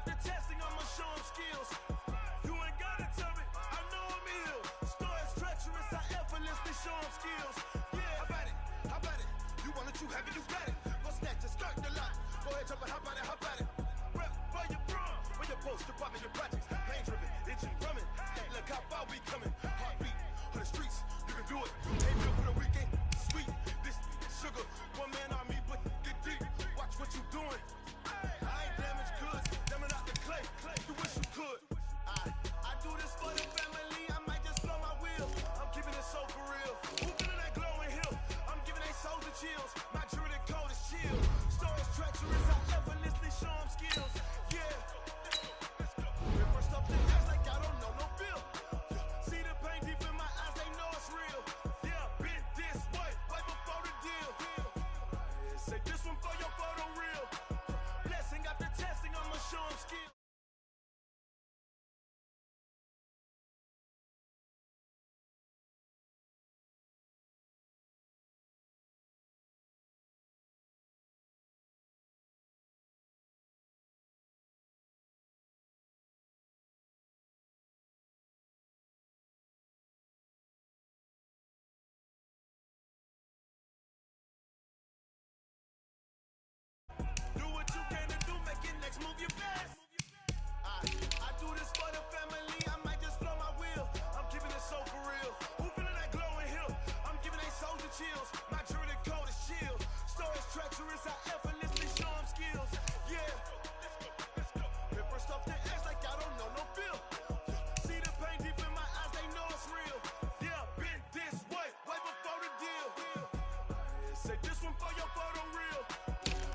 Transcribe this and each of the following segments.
after testing, I'ma show them skills. You ain't gotta tell me, I know I'm ill. Stories treacherous, I effortlessly show them skills. Yeah, how about it? You want it, you have it, you got it. Go snatch it, skirt the lot. Go ahead, jump it, how about it? Rep where you from, where you post, department, your projects. Pain driven, engine drumming. Look how far we coming. Heartbeat on the streets, you can do it. Ain't built for the weekend, sweet. This sugar, one man army, but get deep. Watch what you doing. I ain't damaged goods, damn out the clay. You wish you could. I do this for the family, I might just blow my wheel. I'm keeping it so for real. Who feeling that glowing hill? I'm giving they souls the chills. My jury the cold is chill. Stories treacherous, I effortlessly show them skills. Yeah. First off the ass like I don't know no feel. See the pain deep in my eyes, they know it's real. Yeah, been this way, right before the deal. Say this one for your photo real. Blessing after testing, I'ma show them skills. Do what you can to do, make it next move your best. I do this for the family, I might just blow my wheel. I'm keeping it so for real. Who feeling that glowing hill? I'm giving they souls the chills. My jury the cold is chill. Stories treacherous, I effortlessly show them skills. Yeah. First off the edge like I don't know no feel. See the pain deep in my eyes, they know it's real. Yeah, been this way, right before the deal. Say this one for your photo real.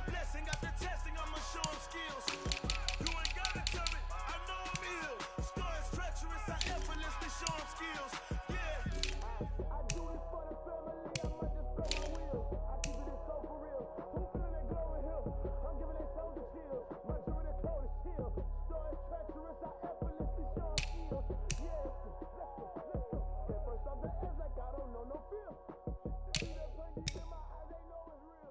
Blessing after testing, I'ma show them skills. You ain't gotta tell me, I know I'm ill. Stories treacherous, I effortlessly show them skills. Yeah. I do this for the family, I might just blow my wheel. I keep it so for real. Who feeling that glowing hill? I'm giving they souls the chills. My jury the cold is chill. Stories treacherous, I effortlessly show them skills. Yeah. Let's go. First off the edge like I don't know no feel. See that pain deep in my eyes, they know it's real.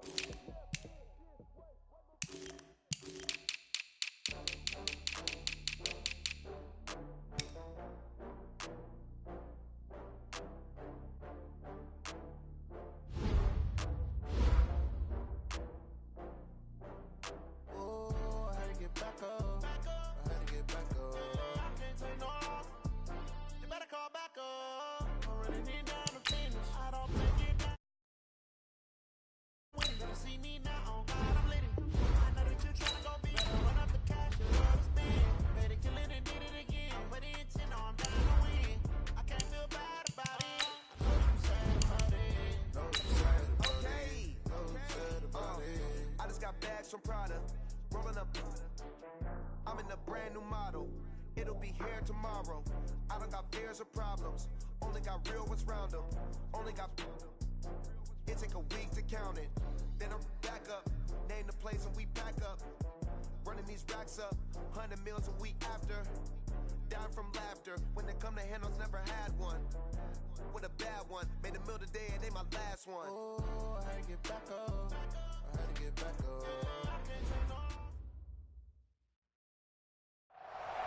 Oh, I had to get back up. I had to get back up. I can't take no loss. You better call back up. I really need down to finish. I don't think it down. When you gonna see me now? Oh God, I'm leading. I know that you're trying to go big. Better run up the cash and love to spend. Better kill it and did it again. I'm with the intent, no, I'm down to win. I can't feel bad about it. I know you sad about it. Know you sad about it. Know you sad about it. I just got bags from Prada, rolling up. I'm in a brand new model. It'll be here tomorrow. I don't got fears or problems. Only got real ones round them. Only got. It take a week to count it. Then I'm back up. Name the place and we pack up. Running these racks up. 100 meals a week after. Down from laughter. When they come to handles, never had one. With a bad one. Made a meal today and they my last one. Oh, I had to get back up. I had to get back up.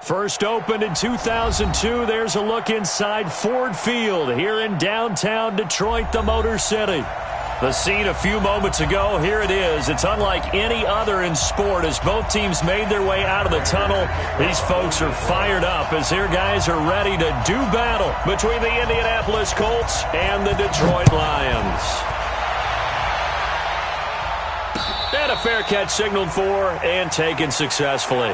First opened in 2002, there's a look inside Ford Field here in downtown Detroit, the Motor City. The scene a few moments ago, here it is. It's unlike any other in sport as both teams made their way out of the tunnel. These folks are fired up as their guys are ready to do battle between the Indianapolis Colts and the Detroit Lions. And a fair catch signaled for and taken successfully.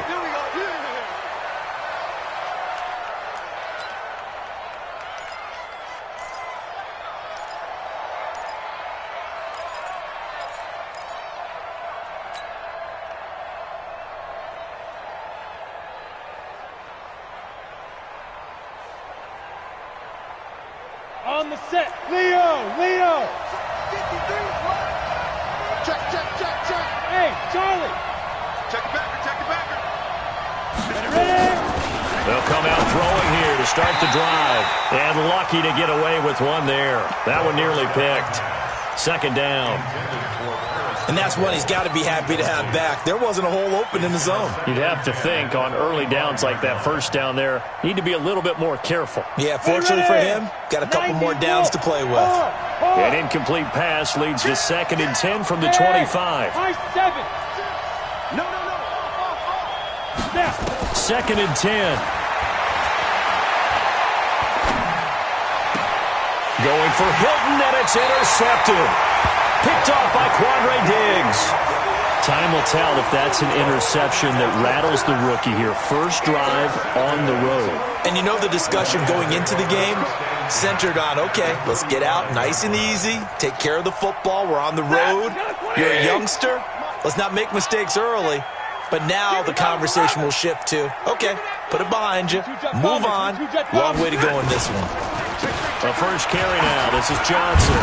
On the set, Leo! Check. Hey, Charlie! Check it backer. Ready? They'll come out throwing here to start the drive. And lucky to get away with one there. That one nearly picked. Second down. And that's one he's got to be happy to have back. There wasn't a hole open in the zone. You'd have to think on early downs like that first down there, need to be a little bit more careful. Yeah, fortunately for him, got a couple more downs to play with. An incomplete pass leads to 2nd and 10 from the 25. No. 2nd and 10. Going for Hilton, and it's intercepted. Picked off by Quandre Diggs. Time will tell if that's an interception that rattles the rookie here. First drive on the road. And you know the discussion going into the game centered on, okay, let's get out nice and easy, take care of the football, we're on the road, you're a youngster, let's not make mistakes early. But now the conversation will shift to, okay, put it behind you, move on. Long way to go in this one. The first carry now. This is Johnson.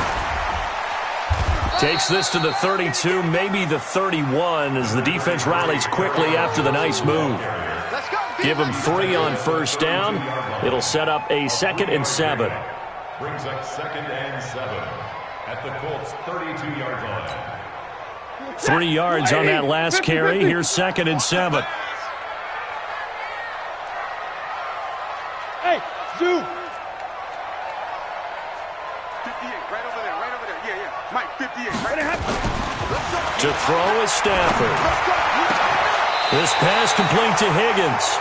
Takes this to the 32, maybe the 31, as the defense rallies quickly after the nice move. Give him 3 on first down. It'll set up a 2nd and 7. Brings up 2nd and 7 at the Colts 32-yard line. 3 yards on that last carry. Here's 2nd and 7. Hey, Zoo. 58, right over there. Yeah. Mike, 58, right there. To throw is Stafford. This pass complete to Higgins.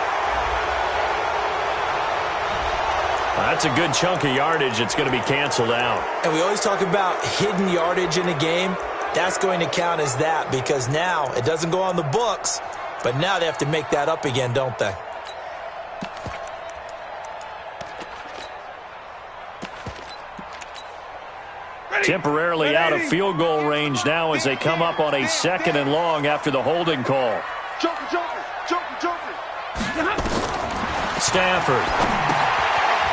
That's a good chunk of yardage. It's going to be canceled out. And we always talk about hidden yardage in a game. That's going to count as that because now it doesn't go on the books, but now they have to make that up again, don't they? Temporarily out of field goal range now as they come up on a 2nd and long after the holding call. Joker. Stafford.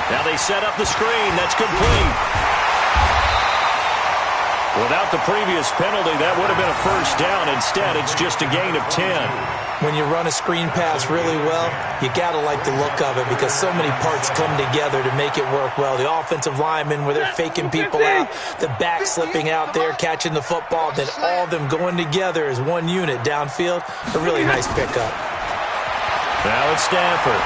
Now they set up the screen. That's complete. Without the previous penalty, that would have been a first down. Instead, it's just a gain of 10. When you run a screen pass really well, you got to like the look of it because so many parts come together to make it work well. The offensive linemen where they're faking people out, the back slipping out there, catching the football, then all of them going together as one unit downfield. A really nice pickup. Now it's Stafford.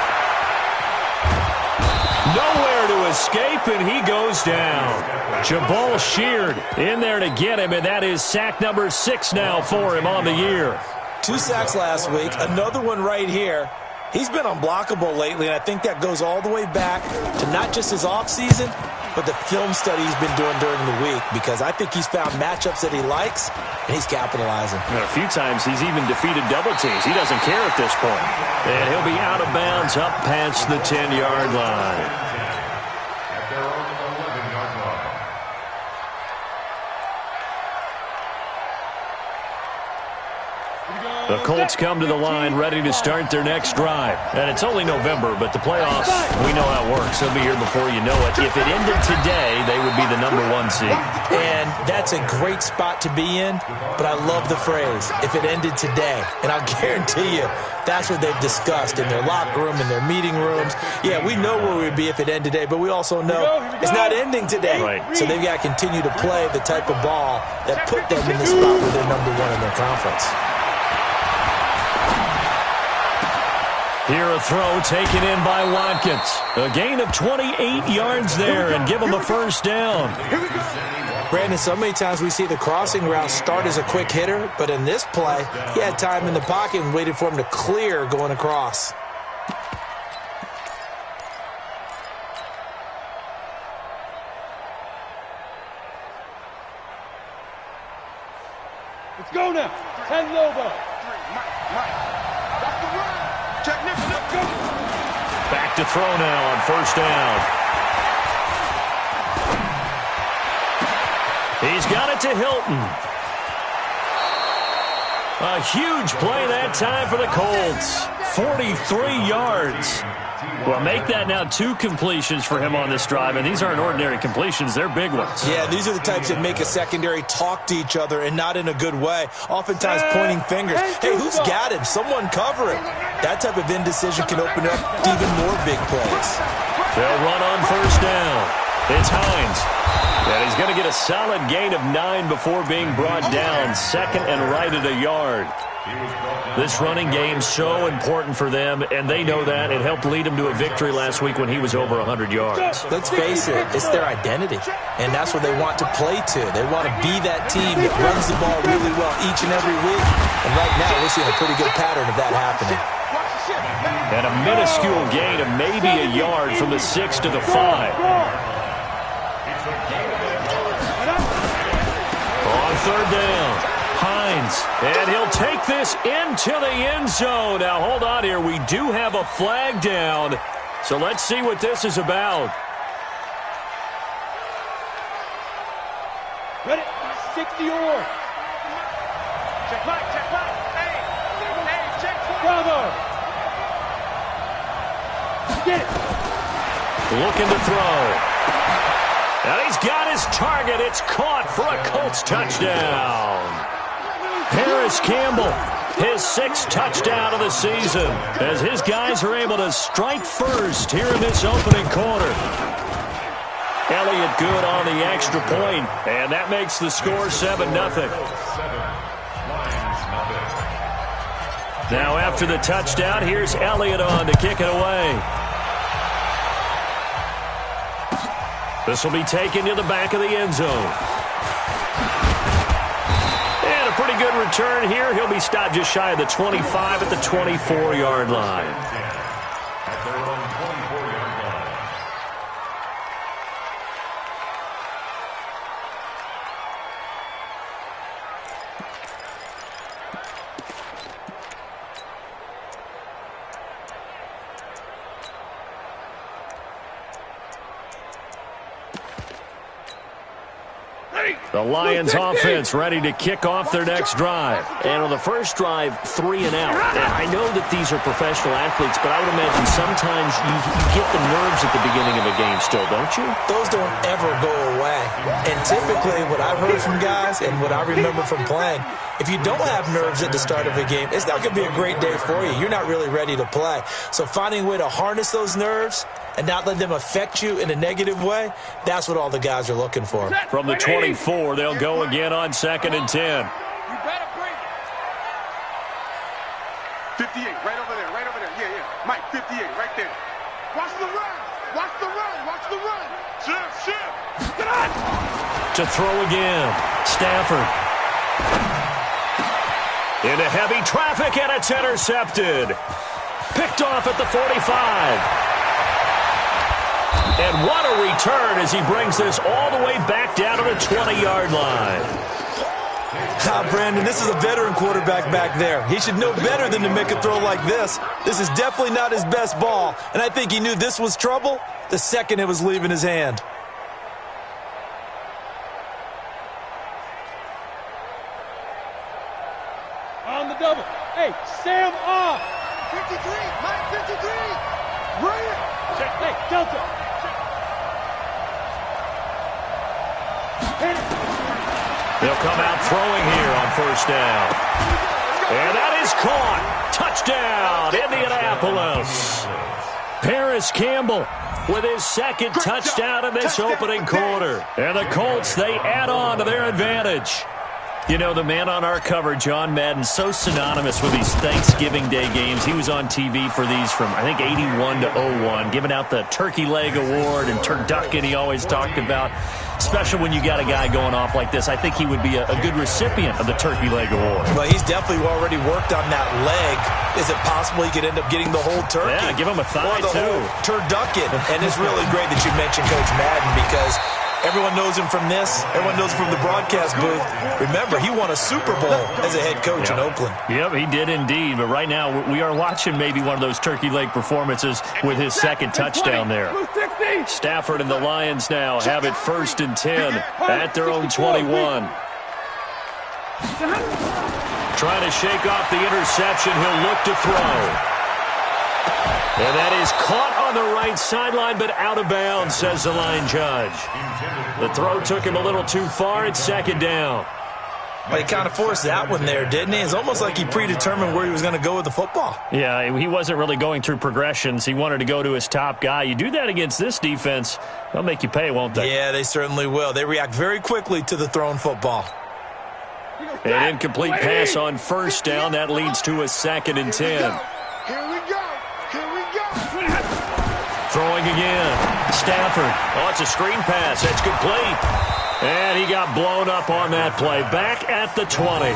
Nowhere to escape, and he goes down. Jabal Sheard in there to get him, and that is sack number 6 now for him on the year. 2 sacks last week, another one right here. He's been unblockable lately, and I think that goes all the way back to not just his offseason, but the film study he's been doing during the week, because I think he's found matchups that he likes, and he's capitalizing. And a few times he's even defeated double teams. He doesn't care at this point. And he'll be out of bounds up past the 10-yard line. At their own 11-yard line. The Colts come to the line ready to start their next drive. And it's only November, but the playoffs, we know how it works. They'll be here before you know it. If it ended today, they would be the number 1 seed. And that's a great spot to be in, but I love the phrase, if it ended today. And I'll guarantee you, that's what they've discussed in their locker room, in their meeting rooms. Yeah, we know where we'd be if it ended today, but we also know it's not ending today. Right. So they've got to continue to play the type of ball that put them in the spot where they're number 1 in their conference. Here a throw taken in by Watkins. A gain of 28 yards there and give him a first down. Brandon, so many times we see the crossing route start as a quick hitter, but in this play, he had time in the pocket and waited for him to clear going across. Let's go now. 10 Lobo. Back to throw now on first down. He's got it to Hilton. A huge play that time for the Colts. 43 yards. Well, make that now 2 completions for him on this drive, and these aren't ordinary completions. They're big ones. Yeah, these are the types that make a secondary talk to each other and not in a good way. Oftentimes pointing fingers. Hey, who's got him? Someone cover him. That type of indecision can open up to even more big plays. They'll run on first down. It's Hines. And he's going to get a solid gain of 9 before being brought down. Second and right at a yard. This running game's so important for them, and they know that. It helped lead them to a victory last week when he was over 100 yards. Let's face it, it's their identity, and that's what they want to play to. They want to be that team that runs the ball really well each and every week, and right now we're seeing a pretty good pattern of that happening. And a minuscule gain of maybe a yard from the 6 to the 5. On third down, Hines, and he'll take this into the end zone. Now, hold on here. We do have a flag down, so let's see what this is about. Ready? 60 or. Check back, check back. Hey, check back. Bravo. Get it. Looking to throw. And he's got his target. It's caught for a Colts touchdown. Paris Campbell, his 6th touchdown of the season, as his guys are able to strike first here in this opening quarter. Elliott good on the extra point, and that makes the score 7-0. Now after the touchdown, here's Elliott on to kick it away. This will be taken to the back of the end zone. And a pretty good return here. He'll be stopped just shy of the 25 at the 24-yard line. At their own 24-yard line. The Lions offense ready to kick off their next drive. And on the first drive, 3 and out. And I know that these are professional athletes, but I would imagine sometimes you get the nerves at the beginning of a game still, don't you? Those don't ever go away. And typically what I've heard from guys and what I remember from playing, if you don't have nerves at the start of a game, it's not going to be a great day for you. You're not really ready to play. So finding a way to harness those nerves and not let them affect you in a negative way, that's what all the guys are looking for. From the 24, they'll go again on 2nd and 10. You better bring it. 58, right over there, right over there. Yeah, yeah. Mike, 58, right there. Watch the run. Watch the run. Watch the run. Shift. Get on. To throw again. Stafford. Into heavy traffic, and it's intercepted. Picked off at the 45. And what a return as he brings this all the way back down to the 20-yard line. Brandon, this is a veteran quarterback back there. He should know better than to make a throw like this. This is definitely not his best ball, and I think he knew this was trouble the second it was leaving his hand. On the double. Hey, Sam off. 53, Mike, 53. Bring it. Hey, Delta. They'll come out throwing here on first down. And that is caught. Touchdown, Indianapolis. Paris Campbell with his 2nd touchdown in this opening quarter. And the Colts, they add on to their advantage. You know, the man on our cover, John Madden, so synonymous with these Thanksgiving Day games. He was on TV for these from, I think, 81 to 01, giving out the Turkey Leg Award and turducken he always talked about. Especially when you got a guy going off like this, I think he would be a good recipient of the Turkey Leg Award. Well, he's definitely already worked on that leg. Is it possible he could end up getting the whole turkey? Yeah, give him a thigh, or the whole turducken. And it's really great that you mentioned Coach Madden because everyone knows him from this. Everyone knows him from the broadcast booth. Remember, he won a Super Bowl as a head coach in Oakland. Yep, he did indeed. But right now, we are watching maybe one of those turkey leg performances with his 2nd touchdown there. Stafford and the Lions now have it 1st and 10 at their own 21. Trying to shake off the interception. He'll look to throw. And that is caught on the right sideline, but out of bounds, says the line judge. The throw took him a little too far. It's 2nd down. Well, he kind of forced that one there, didn't he? It's almost like he predetermined where he was going to go with the football. Yeah, he wasn't really going through progressions. He wanted to go to his top guy. You do that against this defense, they'll make you pay, won't they? Yeah, they certainly will. They react very quickly to the thrown football. An incomplete pass on first down. That leads to a 2nd and 10. Here we go. Here we go. Throwing again. Stafford. Oh, it's a screen pass. That's complete. And he got blown up on that play. Back at the 20.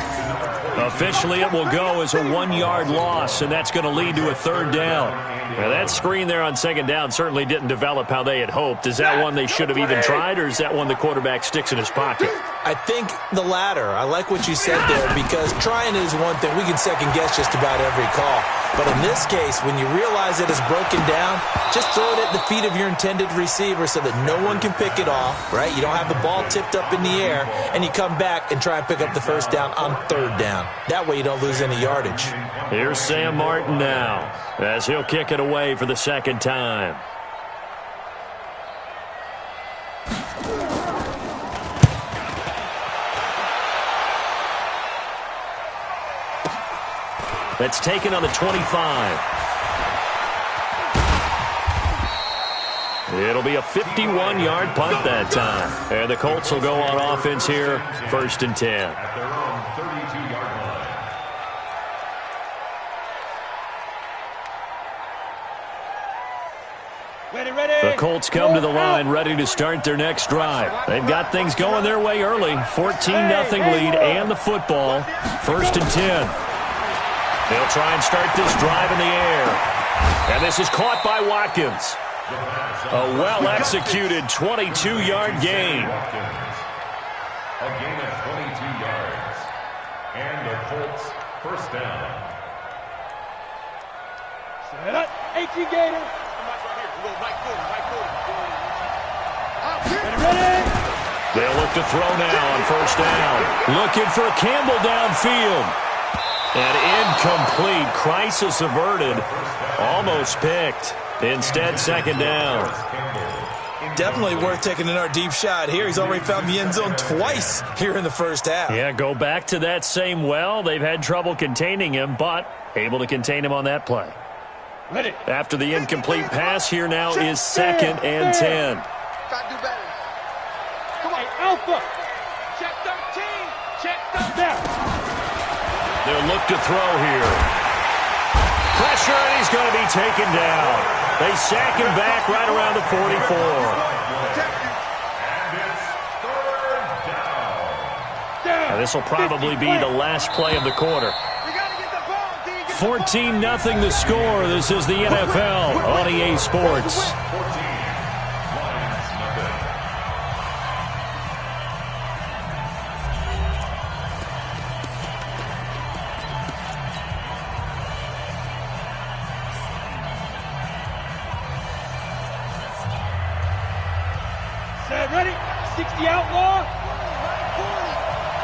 Officially, it will go as a 1-yard loss, and that's going to lead to a 3rd down. Now, that screen there on 2nd down certainly didn't develop how they had hoped. Is that one they should have even tried, or is that one the quarterback sticks in his pocket? I think the latter. I like what you said there, because trying is one thing. We can second-guess just about every call. But in this case, when you realize it is broken down, just throw it at the feet of your intended receiver so that no one can pick it off, right? You don't have the ball tipped up in the air, and you come back and try and pick up the 1st down on 3rd down. That way you don't lose any yardage. Here's Sam Martin now, as he'll kick it away for the 2nd time. That's taken on the 25. It'll be a 51-yard punt that time. And the Colts will go on offense here, 1st and 10. At their own 32-yard line. Ready. The Colts come to the line ready to start their next drive. They've got things going their way early. 14-0 lead and the football. 1st and 10. They'll try and start this drive in the air. And this is caught by Watkins. A well-executed 22-yard gain. A gain of 22 yards. And the Colts 1st down. Set up. 18 Gator. Ready. They'll look to throw now on 1st down. Looking for Campbell downfield. And incomplete. Crisis averted. Almost picked. Instead, 2nd down. Definitely worth taking another deep shot here. He's already found the end zone twice here in the 1st half. Yeah, go back to that same well. They've had trouble containing him, but able to contain him on that play. Ready. After the incomplete pass, here now is 2nd and 10. Gotta do better. Come on. Hey, Alpha. Check 13. Check 13. Now. They'll look to throw here. Pressure, and he's going to be taken down. They sack him back right around the 44. And it's 3rd down. Now, this will probably be the last play of the quarter. 14-0 the score. This is the NFL on EA Sports. 14. Lions nothing. Set. Ready. 60 outlaw.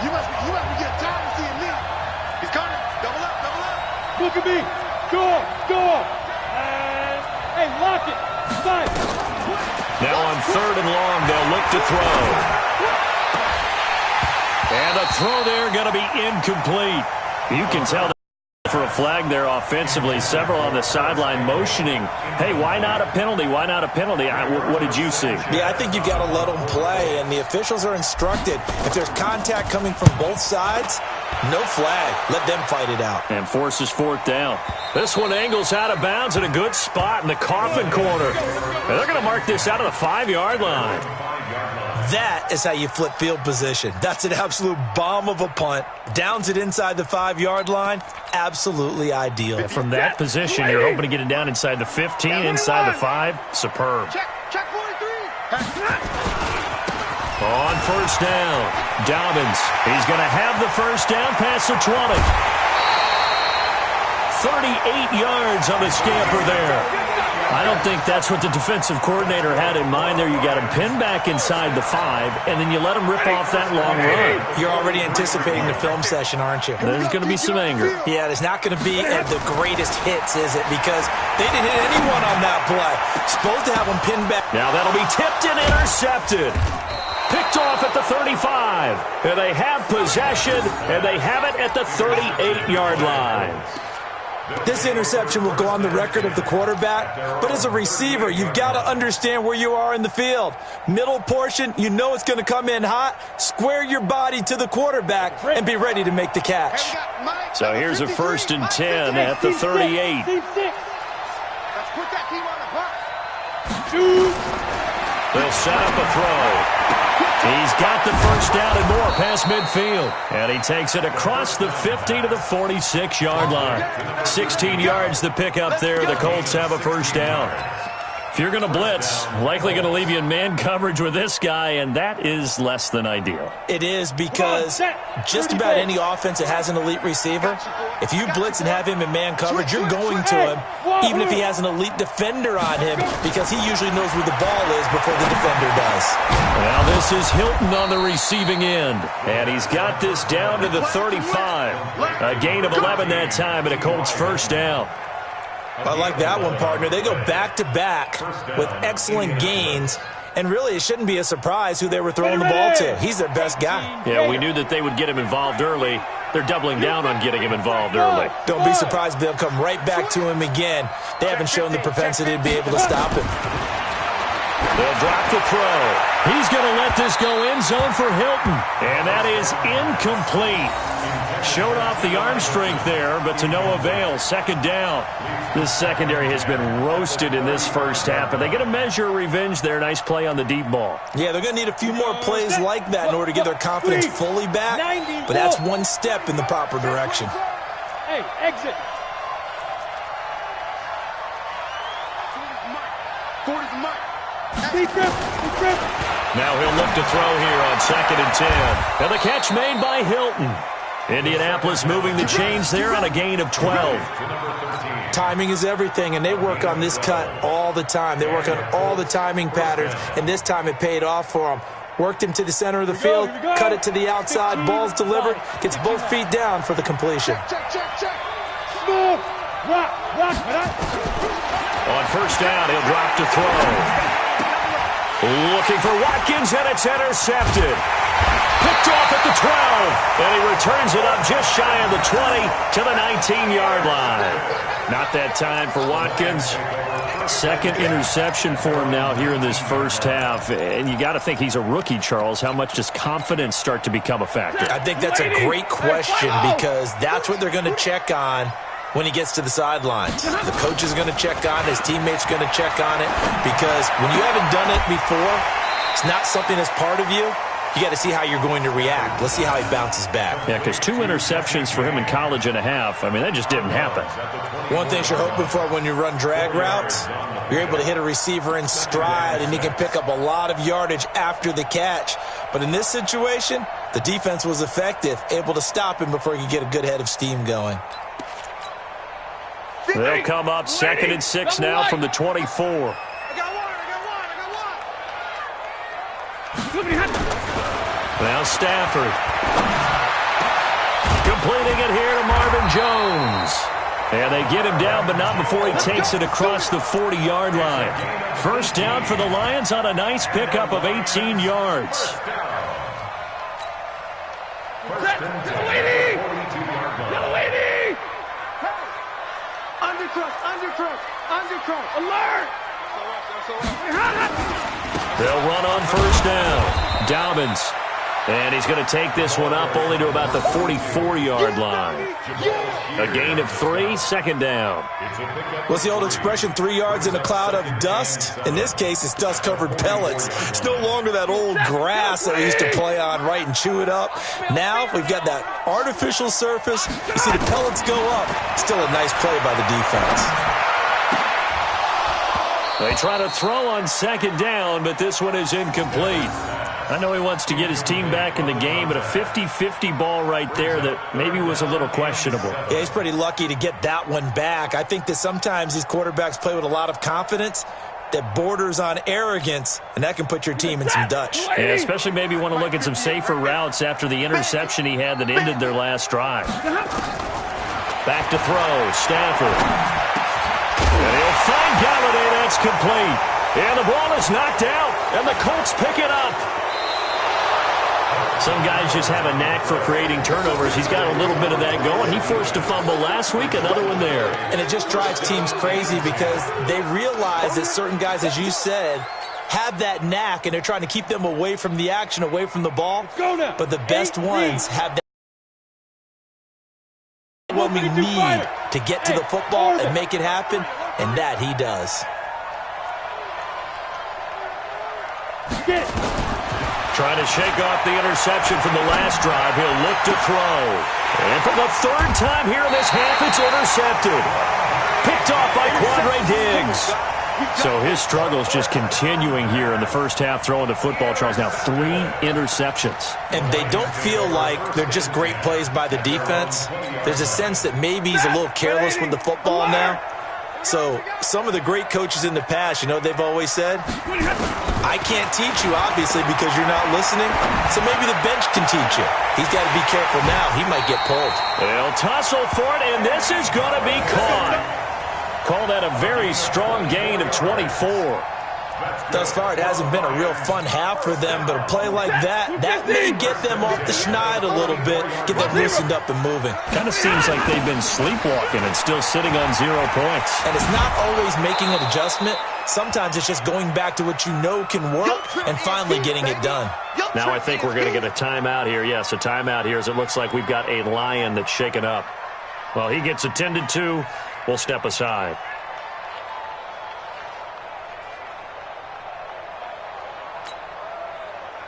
You must be getting tired of seeing me. He's coming. Double up. Look at me. Go. And, hey, lock it. 5. Now on 3rd and long, they'll look to throw. And a throw there going to be incomplete. You can tell for a flag there offensively. Several on the sideline motioning. Hey, why not a penalty? Why not a penalty? What did you see? Yeah, I think you've got to let them play, and the officials are instructed. If there's contact coming from both sides, no flag. Let them fight it out. And forces 4th down. This one angles out of bounds at a good spot in the coffin corner. And they're going to mark this out of the 5-yard line. That is how you flip field position. That's an absolute bomb of a punt. Downs it inside the 5-yard line. Absolutely ideal. From that position, you're hoping to get it down inside the 15, inside the 5. Superb. Check 43. On 1st down, Dobbins. He's going to have the 1st down past the 20. 38 yards on the scamper there. I don't think that's what the defensive coordinator had in mind there. You got him pinned back inside the 5, and then you let him rip off that long run. You're already anticipating the film session, aren't you? There's going to be some anger. Yeah, there's not going to be the greatest hits, is it? Because they didn't hit anyone on that play. Supposed to have them pinned back. Now that'll be tipped and intercepted. Picked off at the 35. And they have possession, and they have it at the 38-yard line. This interception will go on the record of the quarterback, but as a receiver, you've got to understand where you are in the field. Middle portion, you know it's going to come in hot. Square your body to the quarterback and be ready to make the catch. So here's a 1st and 10 at the 38. Let's put that team on the block. They'll set up a throw. He's got the first down and more past midfield. And he takes it across the 50 to the 46-yard line. 16 yards the pickup there. The Colts have a first down. If you're going to blitz, likely going to leave you in man coverage with this guy, and that is less than ideal. It is, because just about any offense that has an elite receiver, if you blitz and have him in man coverage, you're going to him, even if he has an elite defender on him, because he usually knows where the ball is before the defender does. Now this is Hilton on the receiving end, and he's got this down to the 35. A gain of 11 that time, and a Colts first down. I like that one, partner. They go back-to-back with excellent gains, and really it shouldn't be a surprise who they were throwing the ball to. He's their best guy. Yeah, we knew that they would get him involved early. They're doubling down on getting him involved early. Don't be surprised if they'll come right back to him again. They haven't shown the propensity to be able to stop him. They'll drop the throw. He's going to let this go end zone for Hilton, and that is incomplete. Showed off the arm strength there, but to no avail. Second down. This secondary has been roasted in this first half, but they get a measure of revenge there. Nice play on the deep ball. Yeah, they're going to need a few more plays like that in order to get their confidence fully back, but that's one step in the proper direction. Hey, exit. 40's Mike. Now he'll look to throw here on 2nd and 10. And the catch made by Hilton. Indianapolis moving the chains there on a gain of 12. Timing is everything, and they work on this cut all the time. They work on all the timing patterns, and this time it paid off for them. Worked him to the center of the field, cut it to the outside, ball's delivered, gets both feet down for the completion. Check. Smooth. Rock. On first down, he'll drop to throw. Looking for Watkins, and it's intercepted. Picked off at the 12, and he returns it up just shy of the 20 to the 19-yard line. Not that time for Watkins. Second interception for him now here in this first half, and you got to think he's a rookie, Charles. How much does confidence start to become a factor? I think that's a great question, because that's what they're going to check on when he gets to the sidelines. The coach is going to check on it. His teammates are going to check on it, because when you haven't done it before, it's not something that's part of you. You got to see how you're going to react. Let's see how he bounces back. Yeah, because 2 interceptions for him in college and a half. I mean, that just didn't happen. One thing you're hoping for when you run drag routes, you're able to hit a receiver in stride, and he can pick up a lot of yardage after the catch. But in this situation, the defense was effective, able to stop him before he could get a good head of steam going. They'll come up 2nd and 6 now from the 24. Now Stafford. Completing it here to Marvin Jones. And they get him down, but not before he takes it across the 40-yard line. First down for the Lions on a nice pickup of 18 yards. Undercross, alert! They'll run on first down. Dobbins. And he's going to take this one up only to about the 44-yard line. A gain of 3, second down. What's the old expression, 3 yards in a cloud of dust? In this case, it's dust-covered pellets. It's no longer that old grass that we used to play on, right, and chew it up. Now we've got that artificial surface. You see the pellets go up. Still a nice play by the defense. They try to throw on second down, but this one is incomplete. I know he wants to get his team back in the game, but a 50-50 ball right there that maybe was a little questionable. Yeah, he's pretty lucky to get that one back. I think that sometimes these quarterbacks play with a lot of confidence that borders on arrogance, and that can put your team in some Dutch. Yeah, especially maybe want to look at some safer routes after the interception he had that ended their last drive. Back to throw, Stafford. And he'll find Galladay. That's complete. And the ball is knocked out, and the Colts pick it up. Some guys just have a knack for creating turnovers. He's got a little bit of that going. He forced a fumble last week, another one there. And it just drives teams crazy because they realize that certain guys, as you said, have that knack, and they're trying to keep them away from the action, away from the ball. But the best ones have that overwhelming need to get to the football and make it happen, and that he does. Trying to shake off the interception from the last drive. He'll look to throw. And for the third time here in this half, it's intercepted. Picked off by Quandre Diggs. So his struggle's just continuing here in the first half, throwing the football, Charles. Now 3 interceptions. And they don't feel like they're just great plays by the defense. There's a sense that maybe he's a little careless with the football now. So some of the great coaches in the past, you know, they've always said, I can't teach you, obviously, because you're not listening. So maybe the bench can teach you. He's got to be careful now. He might get pulled. They'll tussle for it, and this is going to be caught. Call that a very strong gain of 24. Thus far, it hasn't been a real fun half for them, but a play like that may get them off the schneid a little bit, get them loosened up and moving. Kind of seems like they've been sleepwalking and still sitting on 0 points. And it's not always making an adjustment. Sometimes it's just going back to what you know can work and finally getting it done. Now I think we're going to get a timeout here. Yes, a timeout here as it looks like we've got a Lion that's shaken up. Well, he gets attended to. We'll step aside.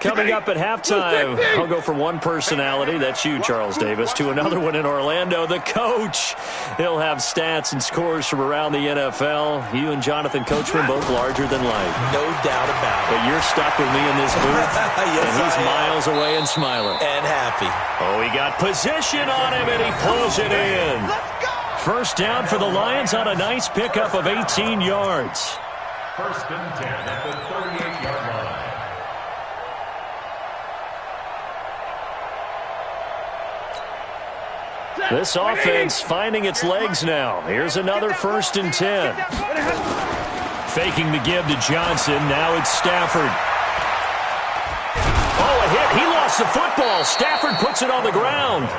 Coming up at halftime, I'll go from one personality, that's you, Charles Davis, to another one in Orlando, the coach. He'll have stats and scores from around the NFL. You and Jonathan Coachman, both larger than life. No doubt about it. But you're stuck with me in this booth, yes, and he's miles away and smiling. And happy. Oh, he got position on him, and he pulls it in. First down for the Lions on a nice pickup of 18 yards. First and 10 at the 38-yard line. This offense finding its legs now. Here's another first and 10. Faking the give to Johnson. Now it's Stafford. Oh, a hit. He lost the football. Stafford puts it on the ground.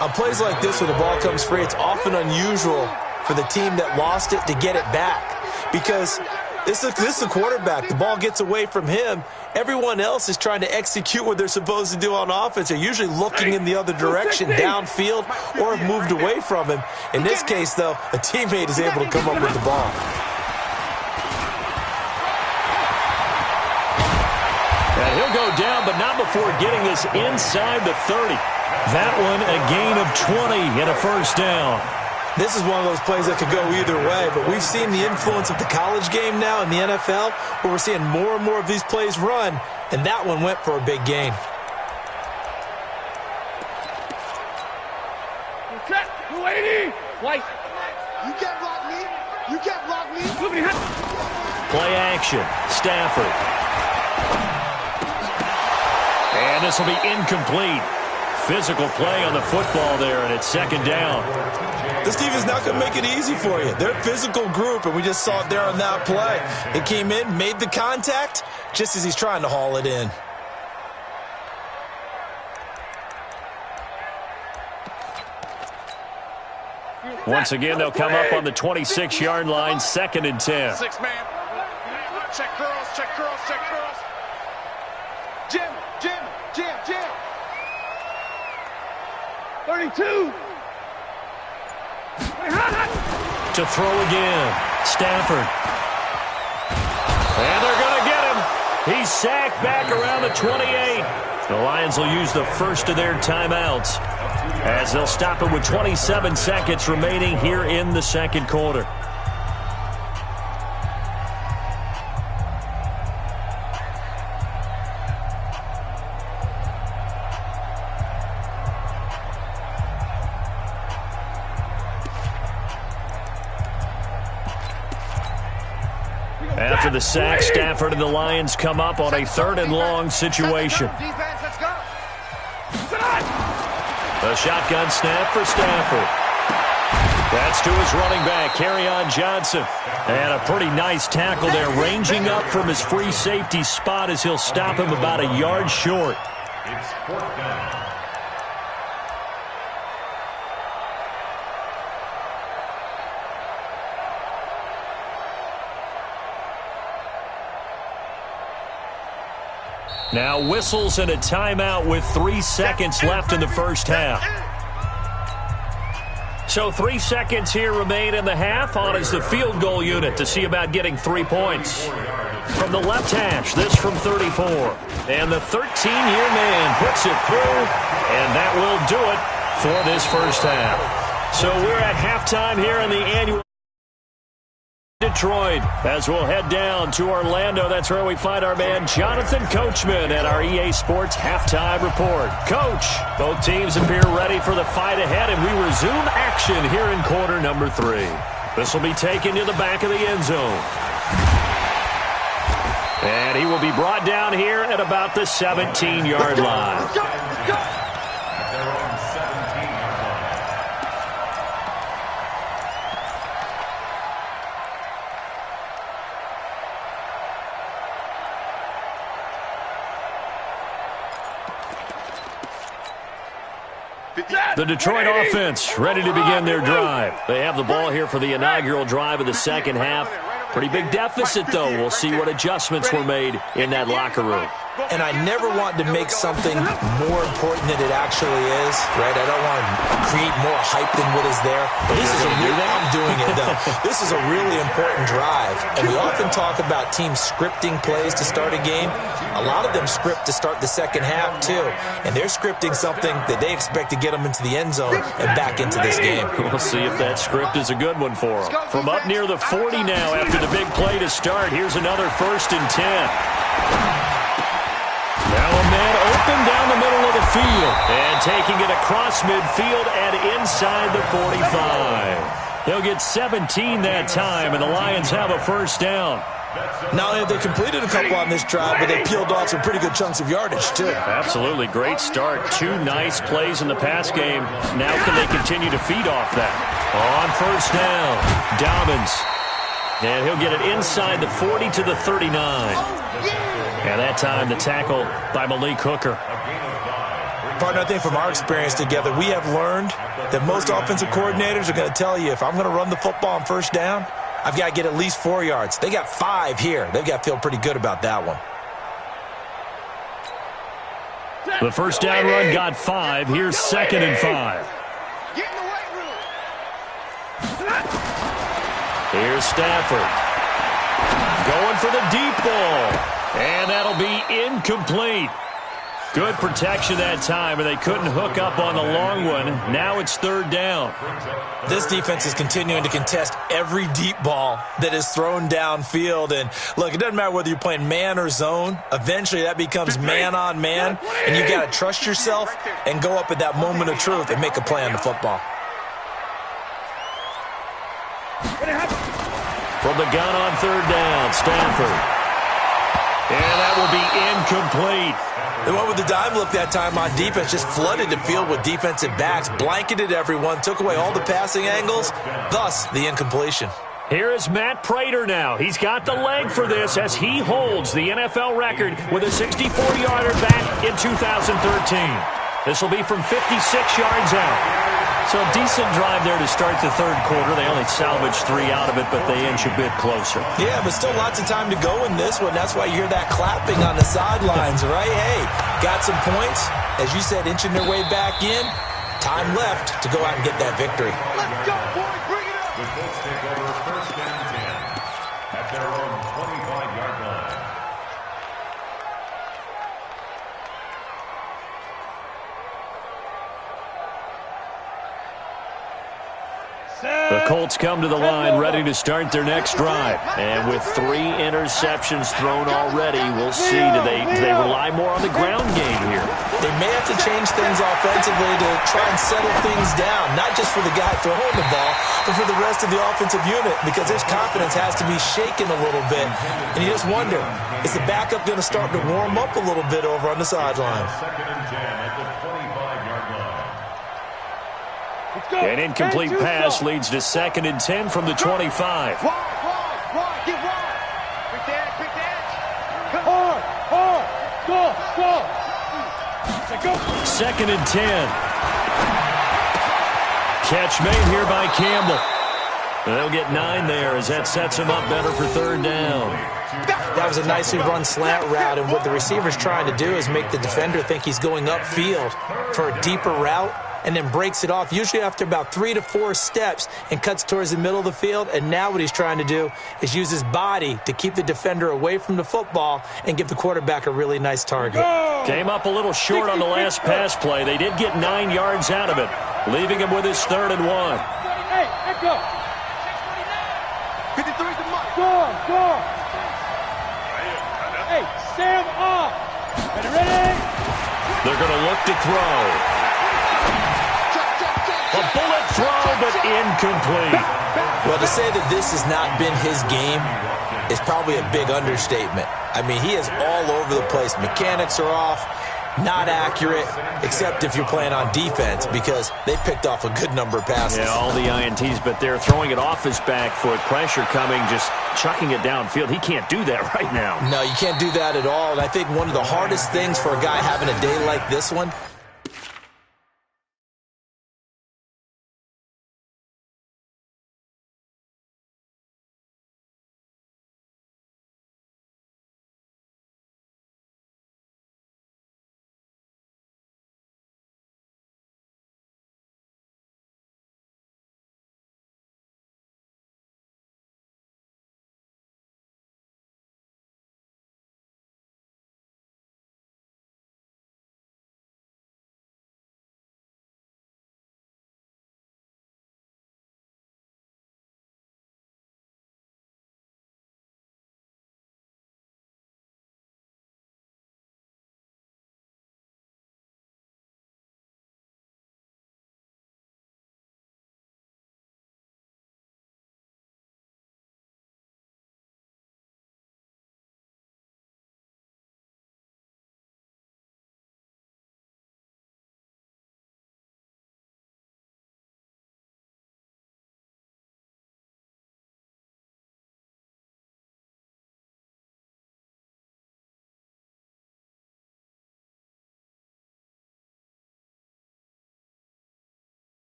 On plays like this where the ball comes free, it's often unusual for the team that lost it to get it back. Because this is the quarterback. The ball gets away from him. Everyone else is trying to execute what they're supposed to do on offense. They're usually looking in the other direction, downfield, or have moved away from him. In this case, though, a teammate is able to come up with the ball. And he'll go down, but not before getting this inside the 30. That one, a gain of 20 and a first down. This is one of those plays that could go either way, but we've seen the influence of the college game now in the NFL, where we're seeing more and more of these plays run, and that one went for a big gain. You can't block me. You can't block me. Play action. Stafford. And this will be incomplete. Physical play on the football there, and it's second down. This team is not going to make it easy for you. They're a physical group, and we just saw it there on that play. It came in, made the contact, just as he's trying to haul it in. Once again, they'll come up on the 26-yard line, second and 10. 6 man. Check curls, check curls, check curls. Jim. 32. To throw again. Stafford. And they're going to get him. He's sacked back around the 28. The Lions will use the first of their timeouts as they'll stop it with 27 seconds remaining here in the second quarter. After the sack, Stafford and the Lions come up on a third and long situation. Defense, let's go. A shotgun snap for Stafford. That's to his running back, Kerryon Johnson. And a pretty nice tackle there, ranging up from his free safety spot as he'll stop him about a yard short. It's 4th down. Now whistles and a timeout with 3 seconds left in the first half. So 3 seconds here remain in the half. On is the field goal unit to see about getting 3 points. From the left hash, this from 34. And the 13-year man puts it through, and that will do it for this first half. So we're at halftime here in the annual Detroit, as we'll head down to Orlando. That's where we find our man Jonathan Coachman at our EA Sports Halftime Report. Coach, both teams appear ready for the fight ahead, and we resume action here in quarter number 3. This will be taken to the back of the end zone. And he will be brought down here at about the 17-yard line. The Detroit offense ready to begin their drive. They have the ball here for the inaugural drive of the second half. Pretty big deficit, though. We'll see what adjustments were made in that locker room. And I never want to make something more important than it actually is, right? I don't want to create more hype than what is there. But this is I'm doing it, though. This is a really important drive. And we often talk about teams scripting plays to start a game. A lot of them script to start the second half, too. And they're scripting something that they expect to get them into the end zone and back into this game. We'll see if that script is a good one for them. From up near the 40 now after the big play to start, here's another 1st and 10. Now a man open down the middle of the field. And taking it across midfield and inside the 45. He'll get 17 that time, and the Lions have a first down. Not only have they completed a couple on this drive, but they peeled off some pretty good chunks of yardage, too. Absolutely. Great start. 2 nice plays in the pass game. Now can they continue to feed off that? On first down, Dobbins. And he'll get it inside the 40 to the 39. And that time the tackle by Malik Hooker. Partner, I think from our experience together, we have learned that most offensive coordinators are going to tell you, if I'm going to run the football on first down, I've got to get at least 4 yards. They got 5 here. They've got to feel pretty good about that one. The first down run got 5. Here's 2nd and 5. Here's Stafford. Going for the deep ball. And that'll be incomplete. Good protection that time, and they couldn't hook up on the long one. Now it's 3rd down. This defense is continuing to contest every deep ball that is thrown downfield. And, look, it doesn't matter whether you're playing man or zone. Eventually that becomes man on man, and you've got to trust yourself and go up at that moment of truth and make a play on the football. From the gun on 3rd down, Stafford. And that will be incomplete. They went with the dive look that time on defense, just flooded the field with defensive backs, blanketed everyone, took away all the passing angles, thus the incompletion. Here is Matt Prater now. He's got the leg for this as he holds the NFL record with a 64-yarder back in 2013. This will be from 56 yards out. So a decent drive there to start the 3rd quarter. They only salvaged 3 out of it, but they inch a bit closer. Yeah, but still lots of time to go in this one. That's why you hear that clapping on the sidelines, right? Hey, got some points. As you said, inching their way back in. Time left to go out and get that victory. Let's go, boys. Bring it up. The Colts take over 1st and 10 at their own 25-yard line. The Colts come to the line ready to start their next drive. And with 3 interceptions thrown already, we'll see. Do they rely more on the ground game here? They may have to change things offensively to try and settle things down, not just for the guy throwing the ball, but for the rest of the offensive unit, because his confidence has to be shaken a little bit. And you just wonder, is the backup going to start to warm up a little bit over on the sideline? 2nd and 10 at the 25-yard line. An incomplete pass leads to 2nd and 10 from the 25. Wide, get wide. Quick edge. Hard, go. 2nd and 10. Catch made here by Campbell. They'll get 9 there as that sets him up better for 3rd down. That was a nicely run slant route, and what the receiver's trying to do is make the defender think he's going upfield for a deeper route, and then breaks it off, usually after about 3 to 4 steps, and cuts towards the middle of the field. And now what he's trying to do is use his body to keep the defender away from the football and give the quarterback a really nice target. Came up a little short on the last pass play. They did get 9 yards out of it, leaving him with his 3rd and 1. Hey, let's go. 53's the mark. Go. Hey, Sam off. Ready? They're going to look to throw. A bullet throw, but incomplete. Well, to say that this has not been his game is probably a big understatement. I mean, he is all over the place. Mechanics are off, not accurate, except if you're playing on defense, because they picked off a good number of passes. Yeah, all the INTs, but they're throwing it off his back foot. Pressure coming, just chucking it downfield. He can't do that right now. No, you can't do that at all. And I think one of the hardest things for a guy having a day like this one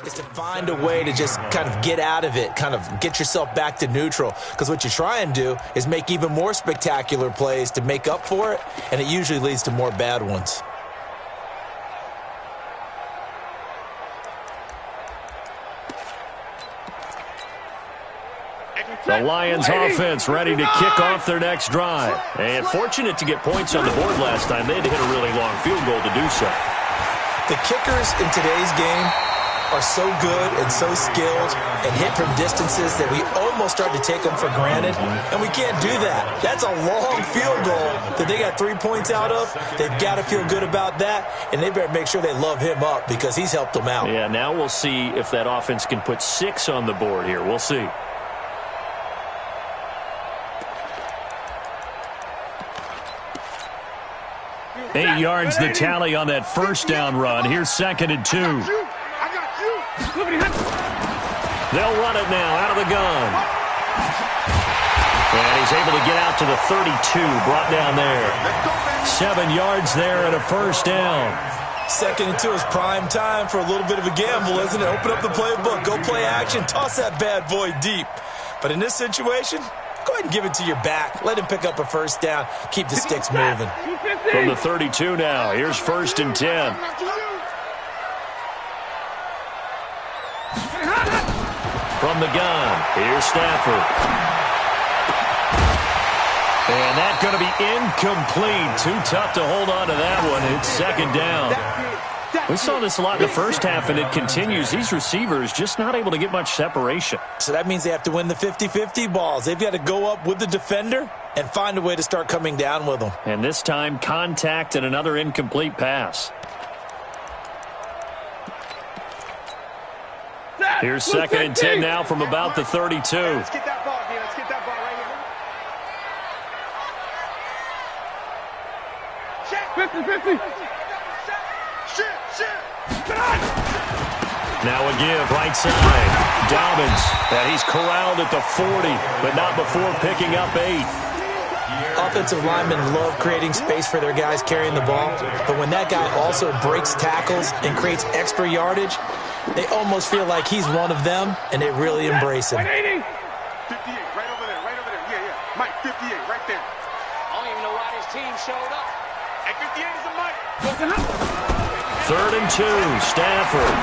is to find a way to just kind of get out of it, kind of get yourself back to neutral. Because what you try and do is make even more spectacular plays to make up for it, and it usually leads to more bad ones. The Lions offense ready to kick off their next drive. And fortunate to get points on the board last time. They had to hit a really long field goal to do so. The kickers in today's game are so good and so skilled and hit from distances that we almost start to take them for granted, and we can't do that. That's a long field goal that they got 3 points out of. They've got to feel good about that, and they better make sure they love him up because he's helped them out. Yeah, now we'll see if that offense can put 6 on the board here. We'll see. Eight yards the tally on that first down run. Here's 2nd and 2. They'll run it now out of the gun. And he's able to get out to the 32, brought down there. 7 yards there and a first down. 2nd and 2 is prime time for a little bit of a gamble, isn't it? Open up the playbook, go play action, toss that bad boy deep. But in this situation, go ahead and give it to your back. Let him pick up a first down. Keep the sticks moving. From the 32 now, here's 1st and 10. From the gun, here's Stafford. And that's going to be incomplete. Too tough to hold on to that one. It's 2nd down. We saw this a lot in the first half, and it continues. These receivers just not able to get much separation. So that means they have to win the 50-50 balls. They've got to go up with the defender and find a way to start coming down with them. And this time, contact and another incomplete pass. Here's 2nd and 10 now from about the 32. Let's get that ball, D. Let's get that ball right here. Check. 50-50. Now a give, right side. Dobbins, and he's corralled at the 40, but not before picking up 8. Offensive linemen love creating space for their guys carrying the ball, but when that guy also breaks tackles and creates extra yardage, they almost feel like he's one of them, and they really embrace him. 58, right over there, yeah. Mike, 58, right there. I don't even know why this team showed up. At 58 is a Mike. 3rd and 2, Stafford.